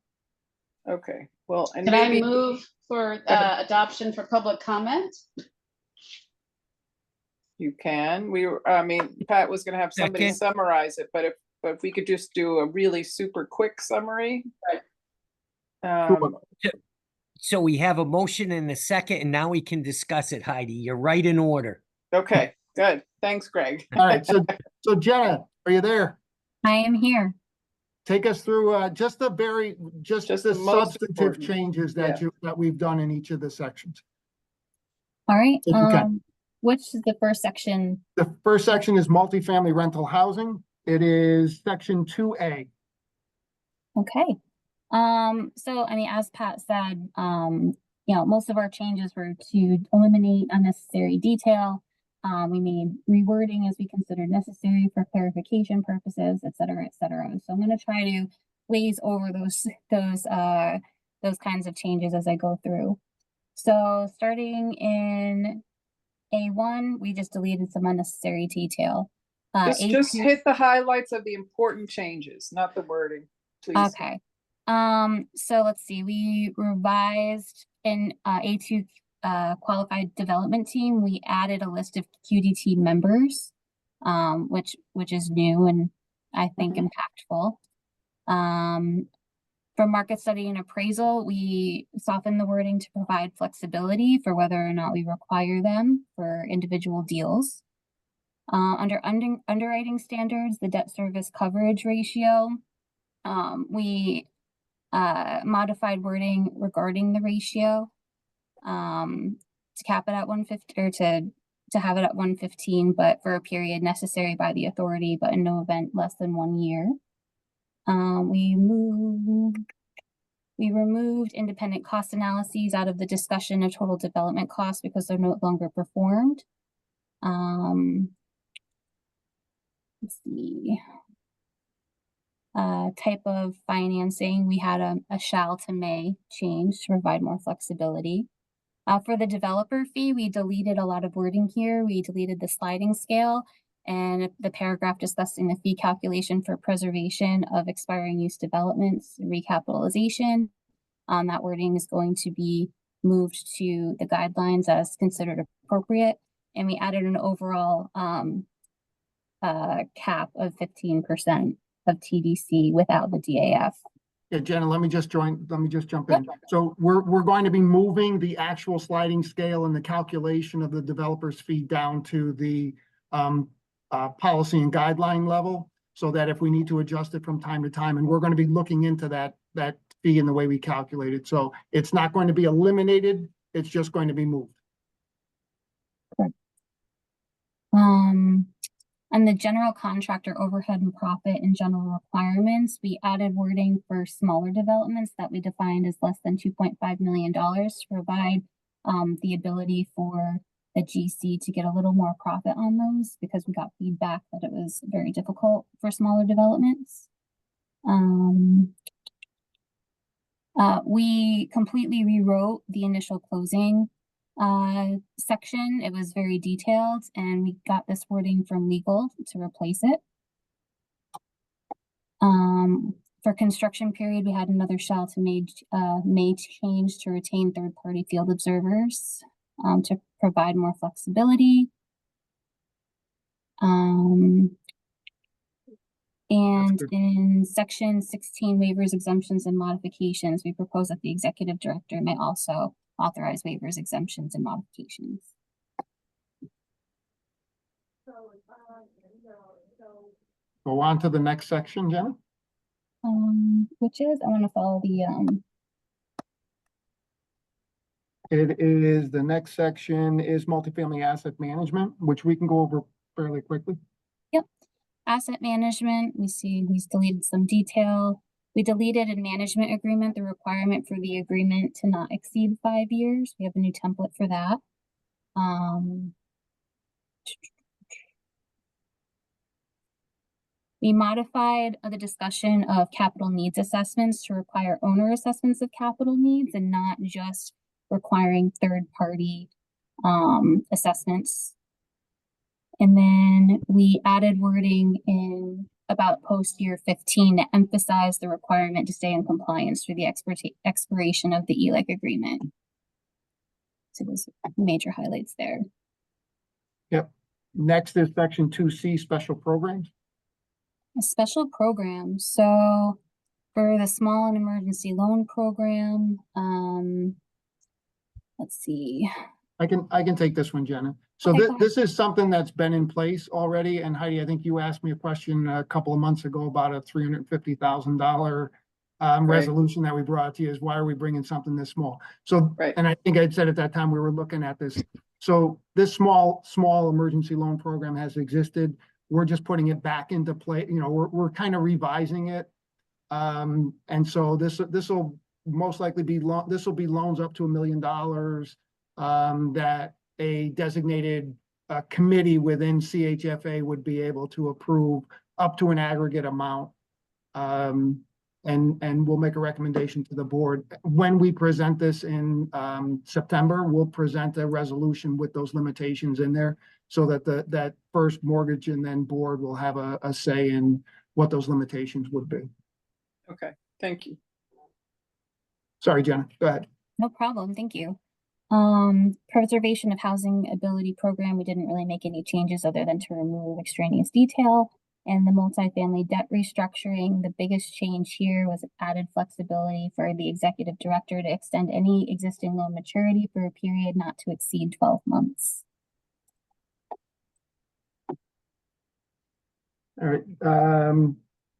Okay, well, and Can I maybe, move for adoption for public comment? you can, I mean, Pat was gonna have somebody Second. summarize it, but if we could just do a really super quick summary. So we have a motion and a second, and now we can discuss it, Heidi. You're right in order. Okay, good. Thanks, Greg. All right, so Jenna, are you there? I am here. Take us through just the Just the the most substantive important. changes that we've done in each of the sections. All right. If you can. Which is the first section? The first section is multifamily rental housing. It is section 2A. Okay. So I mean, as Pat said, most of our changes were to eliminate unnecessary detail. We made rewording as we considered necessary for clarification purposes, et cetera, et cetera. So I'm going to try to glaze over those kinds of changes as I go through. So starting in A1, we just deleted some unnecessary detail. Just A2 hit the highlights of the important changes, not the wording, please. Okay. So let's see, we revised in A2 qualified development team, we added a list of QDT members, which is new and I think impactful. For market study and appraisal, we softened the wording to provide flexibility for whether or not we require them for individual deals. Under underwriting standards, the debt service coverage ratio, we modified wording regarding the ratio to cap it at 150 or to have it at 115, but for a period necessary by the authority, but in no event less than 1 year. We removed independent cost analyses out of the discussion of total development costs because they're no longer performed. Let's see. Type of financing, we had a shall to may change to provide more flexibility. For the developer fee, we deleted a lot of wording here. We deleted the sliding scale and the paragraph discussing the fee calculation for preservation of expiring use developments, recapitalization. That wording is going to be moved to the guidelines as considered appropriate. And we added an overall cap of 15% of TDC without the DAF. Yeah, Jenna, let me just jump in. So we're going to be moving the actual sliding scale and the calculation of the developer's fee down to the policy and guideline level, so that if we need to adjust it from time to time, and we're going to be looking into that fee in the way we calculate it. So it's not going to be eliminated, it's just going to be moved. And the general contractor overhead and profit and general requirements, we added wording for smaller developments that we defined as less than $2.5 million to provide the ability for the GC to get a little more profit on those, because we got feedback that it was very difficult for smaller developments. We completely rewrote the initial closing section. It was very detailed, and we got this wording from legal to replace it. For construction period, we had another shall to may change to retain third-party field observers to provide more flexibility. And in section 16, waivers, exemptions, and modifications, we propose that the executive director may also authorize waivers, exemptions, and modifications. Go on to the next section, Jenna. Which is, I want to follow the It is, the next section is multifamily asset management, which we can go over fairly quickly. Yep. Asset management, we see we've deleted some detail. We deleted in management agreement the requirement for the agreement to not exceed 5 years. We have a new template for that. We modified the discussion of capital needs assessments to require owner assessments of capital needs and not just requiring third-party assessments. And then we added wording in about post year 15 to emphasize the requirement to stay in compliance through the expiration of the ELEC agreement. So those major highlights there. Yep. Next is section 2C, special programs. A special program. So for the small and emergency loan program, let's see. I can take this one, Jenna. So Okay, this is something that's been in place already. And Heidi, I think you asked me a question a couple of months ago about a $350,000 resolution that we brought to you, is why are we bringing something this small? So, and I think I'd said at that time we were looking at this. So this small emergency loan program has existed. We're just putting it back into play. You know, we're kind of revising it. And so this will most likely be this will be loans up to $1 million that a designated committee within CHFA would be able to approve up to an aggregate amount. And we'll make a recommendation to the board. When we present this in September, we'll present a resolution with those limitations in there, so that that first mortgage and then board will have a say in what those limitations would be. Okay, thank you. Sorry, Jenna, go ahead. No problem, thank you. Preservation of housing ability program, we didn't really make any changes other than to remove extraneous detail. And the multifamily debt restructuring, the biggest change here was added flexibility for the executive director to extend any existing loan maturity for a period not to exceed 12 months. All right.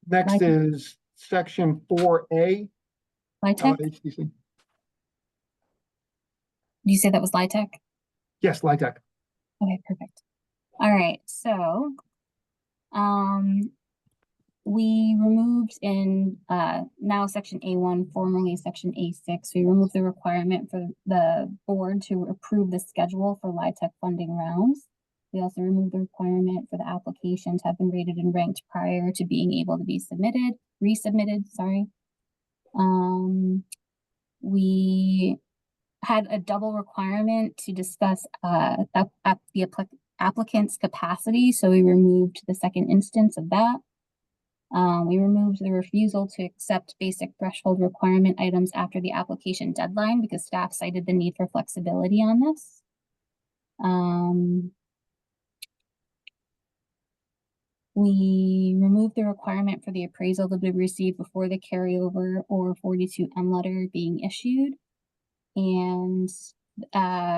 Next is section 4A. LIHTC? HTC. Did you say that was LIHTC? Yes, LIHTC. Okay, perfect. All right, so we removed in now section A1, formerly section A6, we removed the requirement for the board to approve the schedule for LIHTC funding rounds. We also removed the requirement for the application to have been rated and ranked prior to being able to be resubmitted, sorry. We had a double requirement to discuss the applicant's capacity, so we removed the second instance of that. We removed the refusal to accept basic threshold requirement items after the application deadline because staff cited the need for flexibility on this. We removed the requirement for the appraisal to be received before the carryover or 42M letter being issued. And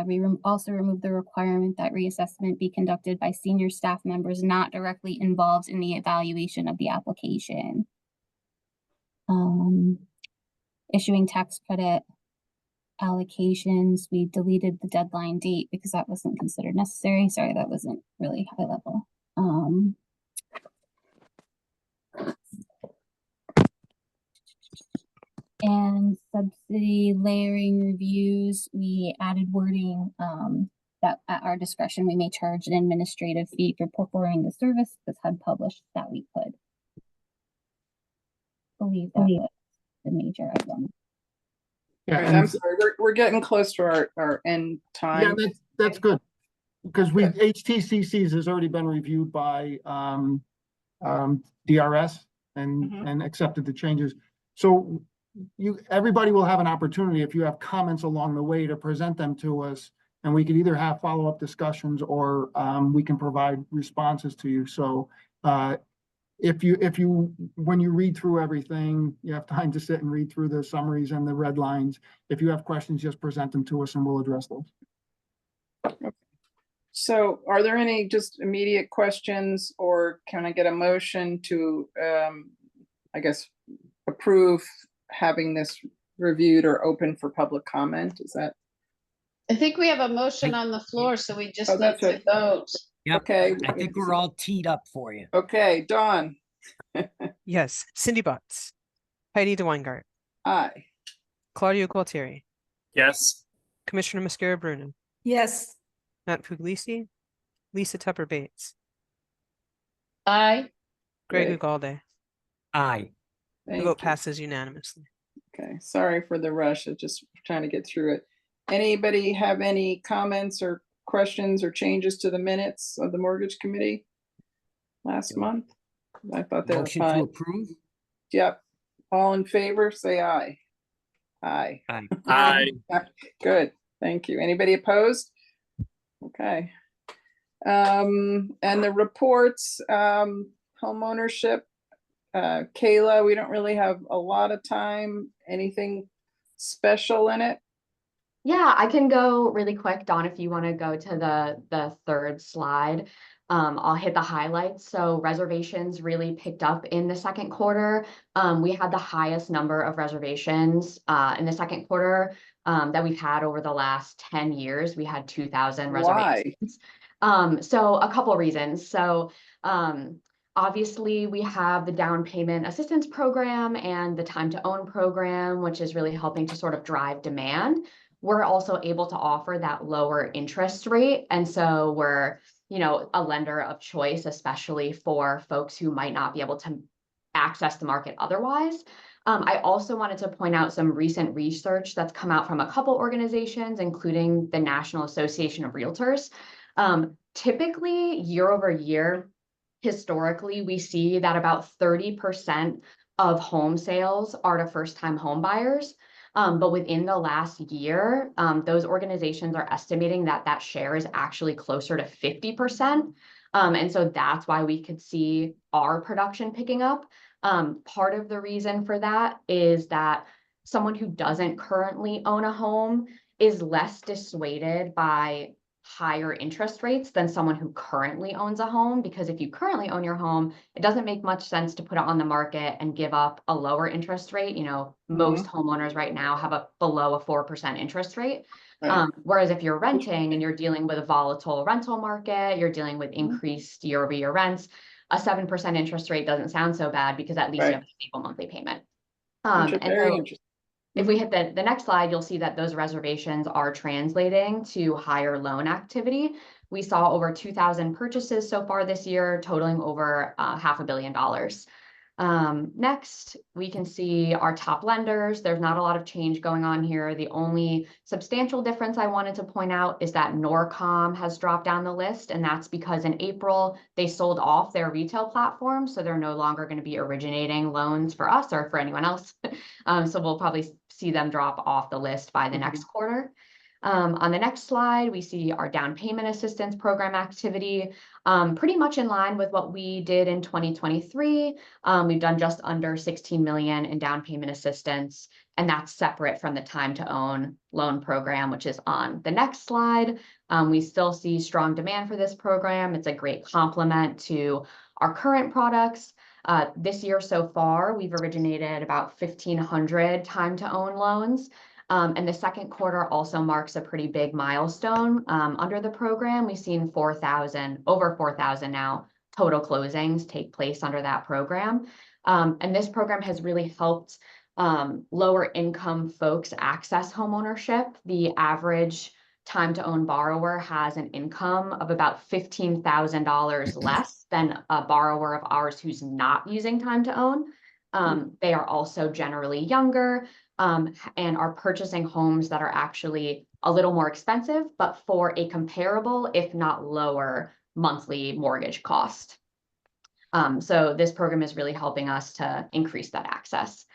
we also removed the requirement that reassessment be conducted by senior staff members not directly involved in the evaluation of the application. Issuing tax credit allocations, we deleted the deadline date because that wasn't considered necessary. Sorry, that wasn't really high level. And subsidy layering reviews, we added wording that at our discretion, we may charge an administrative fee for performing the service that's HUD published that we could. I believe that was the major item. Yeah, Right, I'm sorry, we're getting close to our end time. Yeah, that's good. Because HTCCs has already been reviewed by DRS and accepted the changes. So everybody will have an opportunity, if you have comments along the way, to present them to us, and we could either have follow-up discussions or we can provide responses to you. So if you when you read through everything, you have time to sit and read through the summaries and the red lines. If you have questions, just present them to us and we'll address those. Okay. So are there any just immediate questions, or can I get a motion to, I guess, approve having this reviewed or open for public comment? Is that? I think we have a motion on the floor, so we just need that's to right. vote. Yep. Okay. I think we're all teed up for you. Okay, Dawn. Yes. Cindy Butts, Heidi DeWeingart, Aye. Claudio Gualtieri, Yes. Commissioner Mascara Bruno, Yes. Matt Puglisi, Lisa Tupper Bates, Aye. Greg Great. Ugalde. Aye. The Thank vote you. passes unanimously. Okay, sorry for the rush. I'm just trying to get through it. Anybody have any comments or questions or changes to the minutes of the mortgage committee last month? I thought they were Motion to fine. approve? Yep. All in favor, say aye. Aye. Aye. Aye. Good, thank you. Anybody opposed? Okay. And the reports, home ownership, Kayla, we don't really have a lot of time. Anything special in it? Yeah, I can go really quick, Dawn, if you want to go to the third slide. I'll hit the highlights. So reservations really picked up in the second quarter. We had the highest number of reservations in the second quarter that we've had over the last 10 years. We had 2,000 reservations. So a couple reasons. So obviously, we have the down payment assistance program and the time to own program, which is really helping to sort of drive demand. We're also able to offer that lower interest rate. And so we're, a lender of choice, especially for folks who might not be able to access the market otherwise. I also wanted to point out some recent research that's come out from a couple organizations, including the National Association of Realtors. Typically, year over year, historically, we see that about 30% of home sales are to first-time home buyers. But within the last year, those organizations are estimating that share is actually closer to 50%. And so that's why we could see our production picking up. Part of the reason for that is that someone who doesn't currently own a home is less dissuaded by higher interest rates than someone who currently owns a home, because if you currently own your home, it doesn't make much sense to put it on the market and give up a lower interest rate. Most homeowners right now have below a 4% interest rate. Right. Whereas if you're renting and you're dealing with a volatile rental market, you're dealing with increased year-over-year rents, a 7% interest rate doesn't sound so bad because at least you have a stable monthly payment. Very interesting. If we hit the next slide, you'll see that those reservations are translating to higher loan activity. We saw over 2,000 purchases so far this year, totaling over $500 million. Next, we can see our top lenders. There's not a lot of change going on here. The only substantial difference I wanted to point out is that Norcom has dropped down the list, and that's because in April, they sold off their retail platform, so they're no longer going to be originating loans for us or for anyone else. So we'll probably see them drop off the list by the next quarter. On the next slide, we see our down payment assistance program activity, pretty much in line with what we did in 2023. We've done just under 16 million in down payment assistance, and that's separate from the time to own loan program, which is on the next slide. We still see strong demand for this program. It's a great complement to our current products. This year so far, we've originated about 1,500 time to own loans. And the second quarter also marks a pretty big milestone. Under the program, we've seen over 4,000 now total closings take place under that program. And this program has really helped lower income folks access homeownership. The average time to own borrower has an income of about $15,000 less than a borrower of ours who's not using time to own. They are also generally younger, and are purchasing homes that are actually a little more expensive, but for a comparable, if not lower, monthly mortgage cost. So this program is really helping us to increase that access.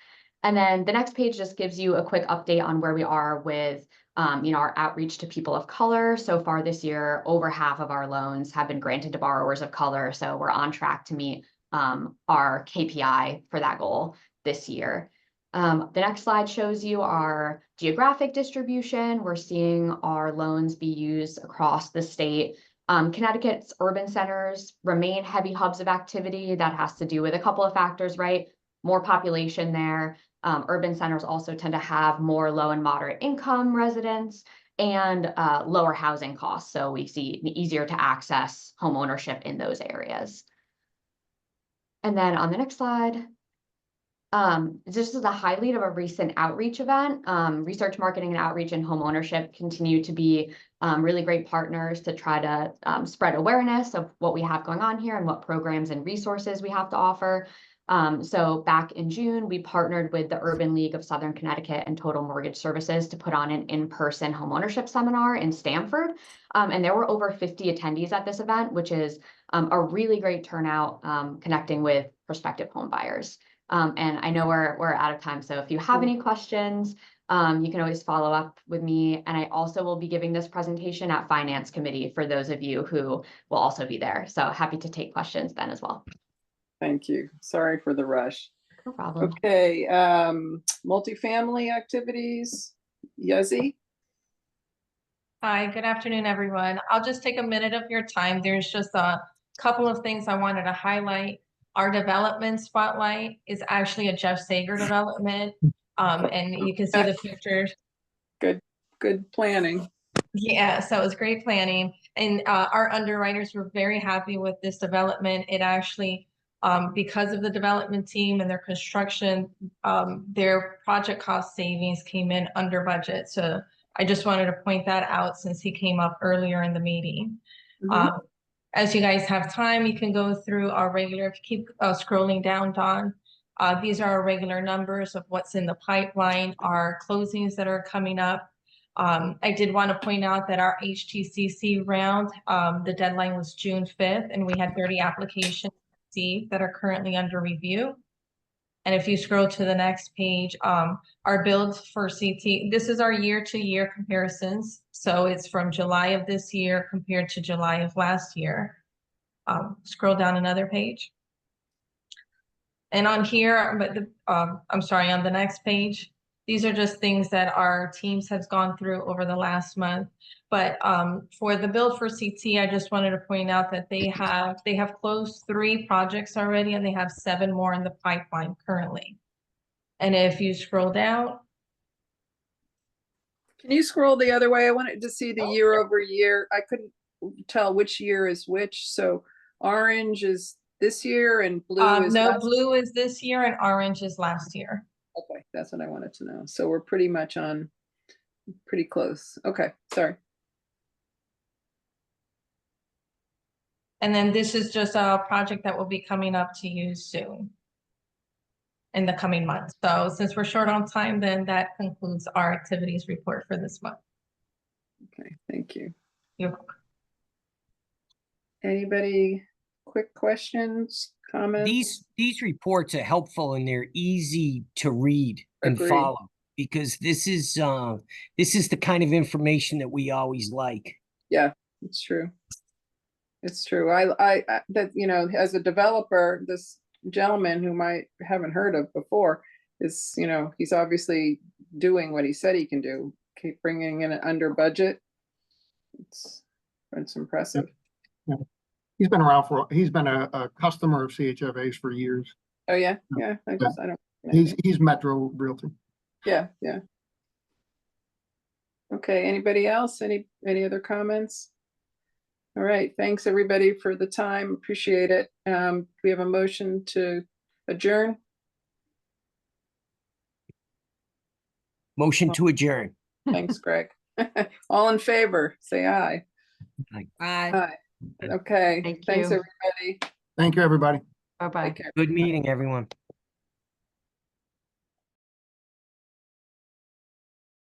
And then the next page just gives you a quick update on where we are with our outreach to people of color. So far this year, over half of our loans have been granted to borrowers of color. So we're on track to meet our KPI for that goal this year. The next slide shows you our geographic distribution. We're seeing our loans be used across the state. Connecticut's urban centers remain heavy hubs of activity. That has to do with a couple of factors, right? More population there. Urban centers also tend to have more low and moderate income residents and lower housing costs. So we see easier to access home ownership in those areas. And then on the next slide, this is a highlight of a recent outreach event. Research, marketing, and outreach and home ownership continue to be really great partners to try to spread awareness of what we have going on here and what programs and resources we have to offer. So back in June, we partnered with the Urban League of Southern Connecticut and Total Mortgage Services to put on an in-person homeownership seminar in Stamford. And there were over 50 attendees at this event, which is a really great turnout, connecting with prospective home buyers. And I know we're out of time, so if you have any questions, you can always follow up with me. And I also will be giving this presentation at Finance Committee for those of you who will also be there. So happy to take questions then as well. Thank you. Sorry for the rush. No problem. Okay, multifamily activities, Yuzzy? Hi, good afternoon, everyone. I'll just take a minute of your time. There's just a couple of things I wanted to highlight. Our development spotlight is actually a Jeff Sager development, and you can see the pictures. Good planning. Yeah, so it was great planning, and our underwriters were very happy with this development. It actually, because of the development team and their construction, their project cost savings came in under budget. So I just wanted to point that out since he came up earlier in the meeting. As you guys have time, you can go through our regular, if you keep scrolling down, Dawn. These are our regular numbers of what's in the pipeline, our closings that are coming up. I did want to point out that our HTCC round, the deadline was June 5th, and we had 30 applications that are currently under review. And if you scroll to the next page, our builds for CT, this is our year-to-year comparisons. So it's from July of this year compared to July of last year. Scroll down another page. And on here, I'm sorry, on the next page, these are just things that our teams has gone through over the last month. But for the build for CT, I just wanted to point out that they have closed 3 projects already, and they have 7 more in the pipeline currently. And if you scroll down. Can you scroll the other way? I wanted to see the year over year. I couldn't tell which year is which. So orange is this year and blue is blue is this year and orange is last year. Okay, that's what I wanted to know. So we're pretty much on, pretty close. Okay, sorry. And then this is just a project that will be coming up to you soon in the coming months. So since we're short on time, then that concludes our activities report for this month. Okay, thank you. You're welcome. Anybody, quick questions, comments? These reports are helpful and they're easy to read and Agreed. follow. because this is the kind of information that we always like. Yeah, it's true. It's true. I that, you know, as a developer, this gentleman whom I haven't heard of before is, you know, he's obviously doing what he said he can do. Keep bringing in under budget. It's impressive. Yeah. He's been around he's been a customer of CHFA's for years. Oh yeah, yeah. I don't. He's Metro Realty. Yeah, yeah. Okay, anybody else? Any other comments? All right, thanks everybody for the time. Appreciate it. We have a motion to adjourn. Motion to adjourn. Thanks, Greg. All in favor, say aye. Aye. Aye. Okay, Thank thanks you. everybody. Thank you, everybody. Bye-bye. Take care. Good meeting, everyone.